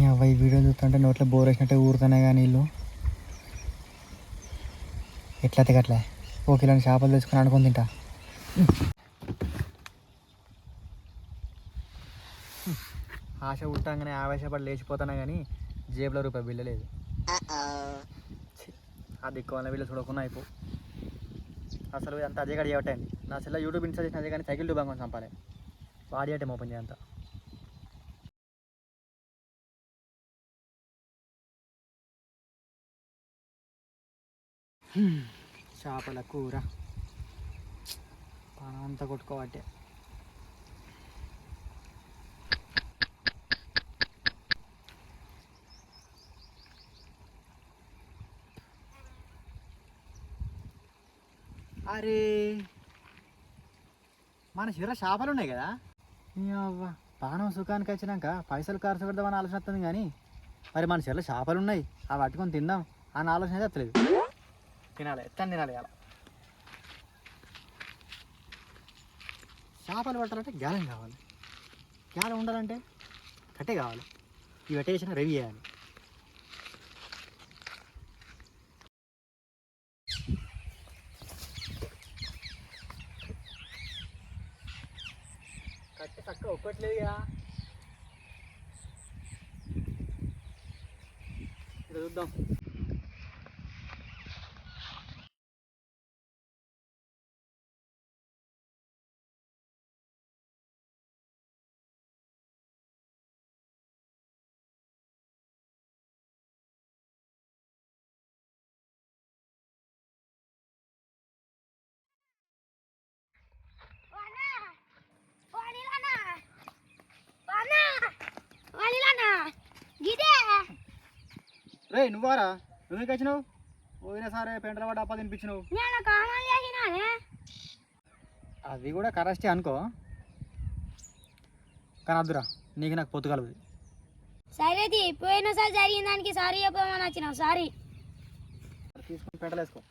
ఈ వీడియో చూస్తుంటే నోట్లో బోర్ వేసినట్టే ఊరుతున్నాయి కానీ వీళ్ళు ఎట్లా తిగట్లే ఓకేలాంటి చేపలు తెచ్చుకొని అనుకుని తింటా. ఆశ ఉట్టంగానే ఆవేశపడి లేచిపోతానే కానీ జేబులో రూపాయి బిల్ల లేదు. ఆ దిక్కువల్ల వీళ్ళు చూడకుండా అయిపో. అసలు అంత అజయ్ గడి చేయటండి నా సెల్ల యూట్యూబ్ ఇన్స్టాల్ చేసిన అదే కానీ సైకిల్ డూబాంగ్ చంపాలి వాడి అంటే ఓపెన్ చేయంత. చేపల కూర అంతా కొట్టుకోబట్టే. అరే మన చివర చేపలు ఉన్నాయి కదా, అవ్వ పానం సుఖానికి వచ్చినాక పైసలు ఖర్చు పెడదామని ఆలోచన వస్తుంది కానీ మరి మన చివర చేపలు ఉన్నాయి అవి పట్టుకొని తిందాం అని ఆలోచన అయితే వస్తలేదు. తినాలి ఎత్తని తినాలి. అలా చేపలు పట్టాలంటే గ్యాలం కావాలి, గ్యాలం ఉండాలంటే కట్టే కావాలి. ఇవి పెట్టేసిన రెడీ చేయాలి. కట్టె చక్కగా ఒక్కట్లేదుగా, ఇక్కడ చూద్దాం. రే నువ్వారా, నువ్వు వచ్చినావు? పోయినా సరే పెంటల పడ్డ అప్ప తినిపించినావు. అది కూడా కరెస్టే అనుకో, కానీ అద్దురా నీకు నాకు పొత్తు కలదు. సరే పోయినసారి జరిగిన దానికి సారీ చెప్పమని వచ్చినావు. సారీ తీసుకొని పెంటలు వేసుకో.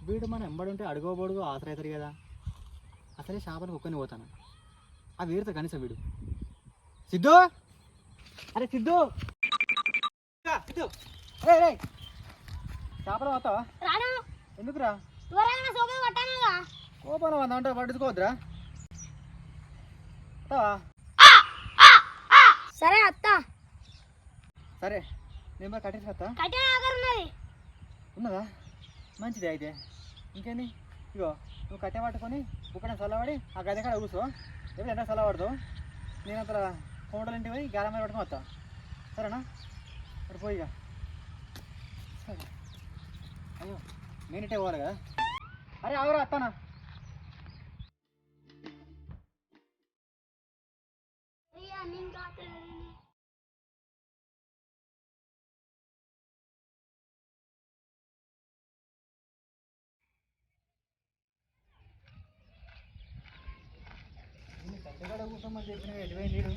వీడు మన ఎంబడి ఉంటే అడుగోబడుగు ఆసర అవుతారు కదా. అసలే చేపలు కుక్కని పోతాను ఆ వీరితో కనీసం వీడు. సిద్ధు, అరే సిద్ధు సిద్ధు, రే చేపలు పోతావా? ఎందుకురా? కోపం అంటే పట్టుకోవద్దురా. సరే అత్త, సరే నేను బాగా కట్టేసి ఉన్నదా? మంచిది అయితే ఇంకేంది. ఇగో నువ్వు కట్టె పట్టుకొని బుక్కడ చల్లబడి ఆ గది కాడ కూర్చో. ఎప్పుడు ఎండ చల్లబడతావు, నేను అంత కోటలు ఇంటికి పోయి గాలం మీద పట్టుకొని వస్తా. సరేనా? మరి పోయిగా. సరే అయ్యో నేను ఇట్టే పోవాలి కదా. అరే ఆవురా వస్తానా. కట్టెగడ కూర్చోమని చెప్పిన ఎటువైంది నీడు.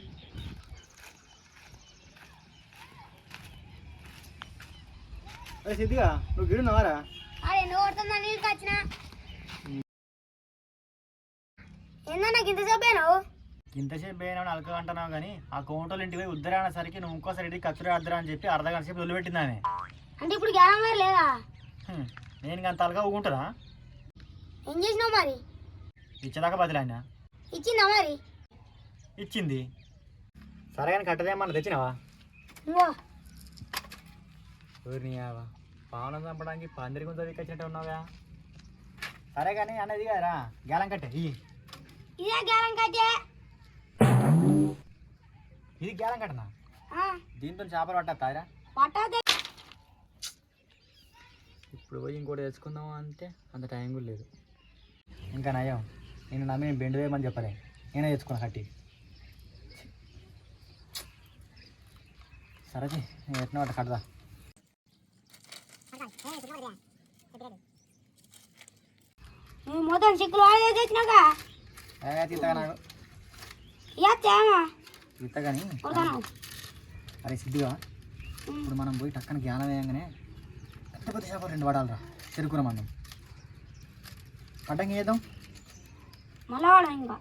అరే సిద్ధిగా నువ్వు గిడున్నావారా? ఇంతసేపు అయినా అలక అంటున్నావు కానీ ఆ కోంటోలు ఇంటికి పోయి ఉద్దరే అనేసరికి నువ్వు ఇంకోసారి ఇంటికి కచ్చురే అద్దరా అని చెప్పి అర్ధగంట సేపు వదిలిపెట్టింది ఆమె. అంటే ఇప్పుడు గ్యాలం మరి లేదా? నేను అంత అలగా ఊగుంటుందా? ఏం చేసినావు మరి? ఇచ్చేదాకా బదిలాడినా. ఇచ్చిందా మరి? ఇచ్చింది. సరే కానీ కట్టదేమన్నా తెచ్చినావా? ఊరినియావా పావులను చంపడానికి పందిరి గుంత దిక్కొచ్చినట్టు ఉన్నావుగా. సరే కానీ అన్నది కదరా గ్యాలం కట్టే. ఇదే గ్యాలం కట్టే. ఇది గ్యాలం కట్టనా? దీంతో చేపలు పట్టా ఇప్పుడు పోయి ఇంకోటి తెచ్చుకుందాం అంటే అంత టైం కూడా లేదు. ఇంకా నయం నేను నమ్మి బెండు వేయమని చెప్పలే, నేనే తెచ్చుకున్నా కట్టి. సరే నేను ఎట్టిన వాటి కట్టదా. మొత్తం చిక్కులు తెచ్చినాగా ఇత్త కానీ. అరే సిద్ధిగా ఇప్పుడు మనం పోయి టక్కన జ్ఞానం వేయంగానే పెద్ద పెద్ద చేపలు 2 పడాలరా చెరుకుర మనం. పడ్డంగా చేద్దాం మళ్ళా ఇంకా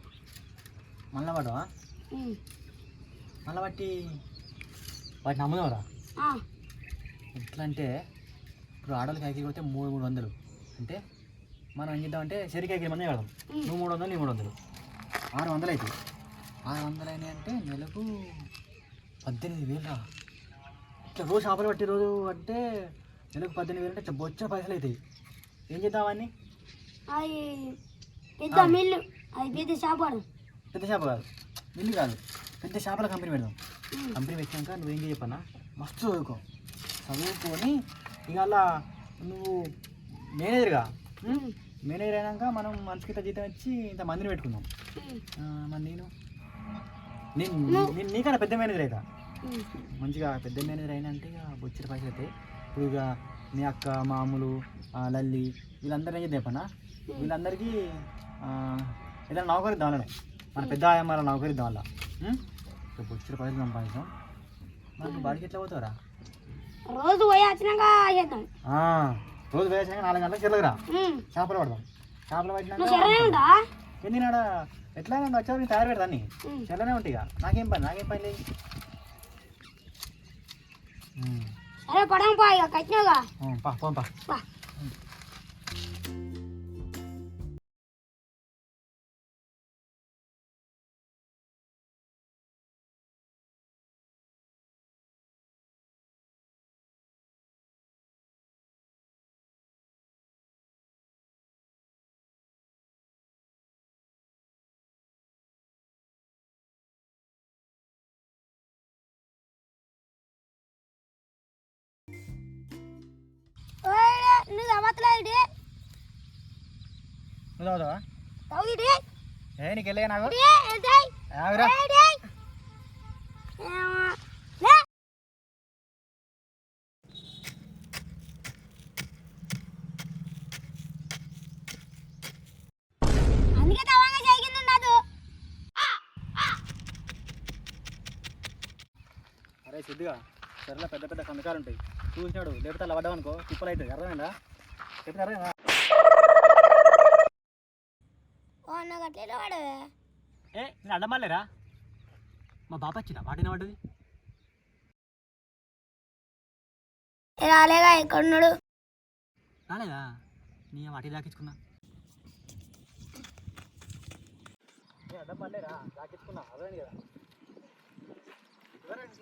మళ్ళీ పడవా? మళ్ళీ బట్టి వాటిని అమ్ముదాంరా. ఎట్లా అంటే ఇప్పుడు ఆడవాళ్ళకి ఐకి కొడితే 300 అంటే మనం ఏం చేద్దామంటే సరికి 5 మంది కడదాం. నువ్వు 300, నీ 300, 600 అవుతాయి. 600 అయినాయి అంటే నెలకు 18,000 రా. ఇట్లా రోజు చేపలు పట్టి రోజు అంటే నెలకు 18,000 అంటే బొచ్చ పైసలు అవుతాయి. ఏం చేద్దాం అవన్నీ? అది పెద్ద మిల్లు, అది పెద్ద చేప. పెద్ద చేప కాదు, మిల్లు కాదు, పెద్ద చేపల కంపెనీ పెడదాం. కంపెనీ పెట్టాక నువ్వేం చెప్పన్నా, మస్తు చదువుకొని ఇక అలా నువ్వు మేనేజర్గా, మేనేజర్ అయినాక మనం మనిషికి ఇంత జీతం ఇచ్చి ఇంత మందిని పెట్టుకుందాం. మరి నేను నీకన్నా పెద్ద మేనేజర్ అవుతా. మంచిగా పెద్ద మేనేజర్ అయినా అంటే ఇక బొచ్చిన పైసలు అవుతాయి. ఇప్పుడు ఇక నీ అక్క, మామూలు, లల్లి వీళ్ళందరూ ఏం చేద్దాం పన్నా, వీళ్ళందరికీ ఏదైనా నౌకరిద్దాం. వాళ్ళనే మన పెద్ద ఆయమ్మాల నౌకరిద్దాం. వల్ల బొచ్చిన పైసలు సంపాదిస్తాం. మనకు బాడికి ఎట్లా పోతావురా? రోజు పోయి వచ్చినాక చేద్దాం. రోజు వేసాక 4 గంటలకు చెల్లగరా చేపలు పడదాం. చేపలు పట్టినాక ఎందునాడ ఎట్లా వచ్చావు నేను తయారు పెడతాను. చెల్లనే ఉంటాయి. నాకేం పని లేదు. సరే పడం పా, ఇక కట్టినావుగా. పోంపా. నువ్వు అవ్వట్లేదు నువ్వు చదువుతావా? నీకు వెళ్ళగా నాకు అందుకే తవంగా జరిగింది ఉండదు. అరే సిద్ధిగా సరేలా పెద్ద పెద్ద కందకాలు ఉంటాయి చూసినాడు. లేకపోతే అలా పడ్డామనుకో తిప్పలు అవుతుంది. అర్థమైందా? చెప్తారా? నేను అడ్డమాలేరా, మా బాబా వచ్చినా వాటిన పడ్డది. రాలేగా, ఎక్కడున్నాడు? రాలేదా? నీ వాటి దాకించుకున్నా. అడ్డమాలేరా దాకించుకున్నా. అర్థమైంది కదా?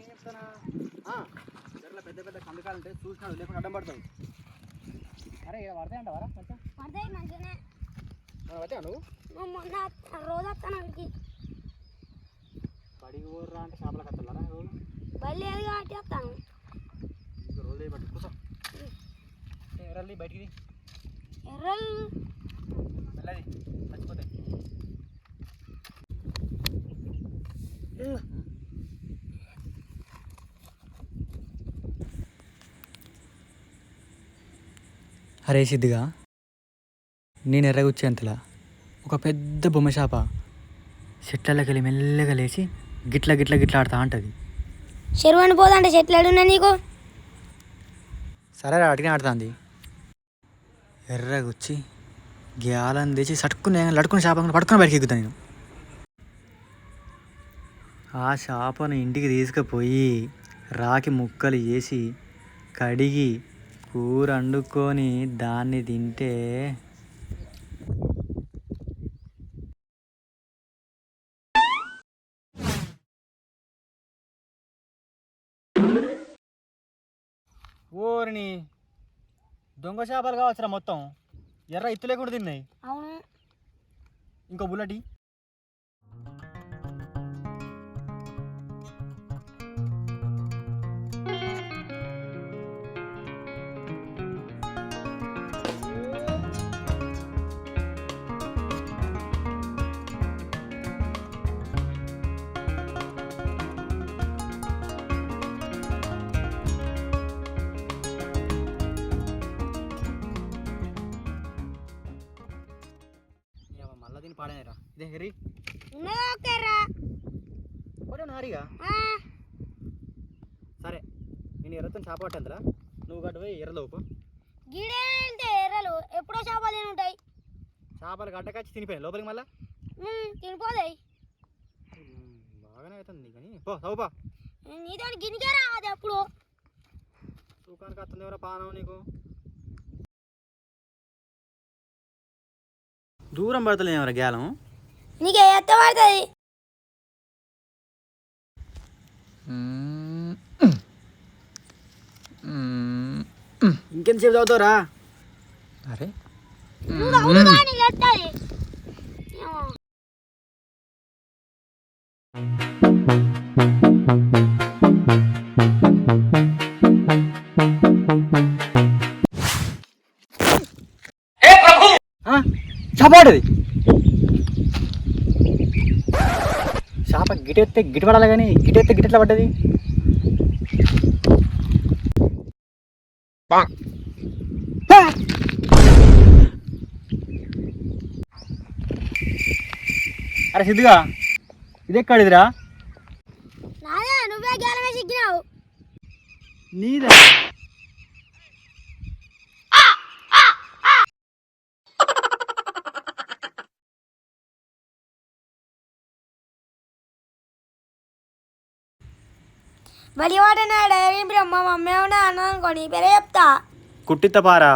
ఏం చెప్తానా, సరేలా పెద్ద పెద్ద కందకాలు ఉంటాయి చూసినాడు. లేకుండా అడ్డం పడతావు. అరే పడతాయి అంటావారా? కొంచెం పడతాయి మంచిగానే. పడతావు నువ్వు? మొన్న రోజు వస్తాను బడికి పోర్రా అంటే చేపల కత్తలారా రోజు? బయలుదేరి కాబట్టి వస్తాను. ఇంకా రోజు పట్టు కూర్చో. ఎర్రల్లి బయటికి ఎర్రలు వెళ్ళది చచ్చిపోతాయి. అరే సిద్ధిగా, నేను ఎర్రగుచ్చేంతలా ఒక పెద్ద బొమ్మ చేప చెట్లకి వెళ్ళి మెల్లగా లేచి గిట్ల గిట్ల గిట్ల ఆడుతూ ఉంటుంది. చెరువు పోదంటే చెట్లు ఏడున్నా నీకు? సరే అడిగిన ఆడుతుంది. ఎర్రగుచ్చి గ్యాలని తెచ్చి సట్టుకుని లడుకుని చేప పట్టుకుని బయటికి ఎక్కుతాను నేను. ఆ చేపను ఇంటికి తీసుకుపోయి రాకి ముక్కలు చేసి కడిగి కూర వండుకొని దాన్ని తింటే ఓరిని దొంగ చేపలు కావచ్చురా మొత్తం. ఎర్ర ఇత్తులే కూడా తిన్నాయి. అవును. ఇంకో బుల్లటి పాడేరా. ఇదే హెరీ నారిగా. సరే నేను ఎర్రతో చేప పట్టంతరా, నువ్వు గట్టు పోయి ఎర్రలోపు. గిడేంటే ఎర్రలు ఎప్పుడో చేపలు తిని ఉంటాయి. చేపలు గడ్డకచ్చి తినిపోయాయి లోపలికి. మళ్ళీ తినిపోతాయి. బాగానే అవుతుంది కానీ పో చదువుపా. నీతో గినికే రావద్దు ఎప్పుడు. తూకానికి వస్తుంది ఎవరో పానం నీకు. దూరం పడతలేదు ఎవరా గ్యాలం. నీకు ఎత్త పడుతుంది. ఇంకెంతసేపు చదువుతావురా? అరే నువ్వు చదువుతా నీకు ఎత్తుంది. చాపాడది చేప గిటెత్తే గిట పడాలి కానీ గిటెత్తే గిటెట్లా పడ్డది. అరే సిద్దుగా ఇది ఎక్కడిదిరా? నాదే నువ్వే గేలం వేసి ఎక్కినావు. నీదా? బలి వాడనా డైరీ బ్రహ్మ మమ్మీ ఉన్నా అన్న అనుకో నీ పేరే చెప్తా. కుట్టిత్తపారా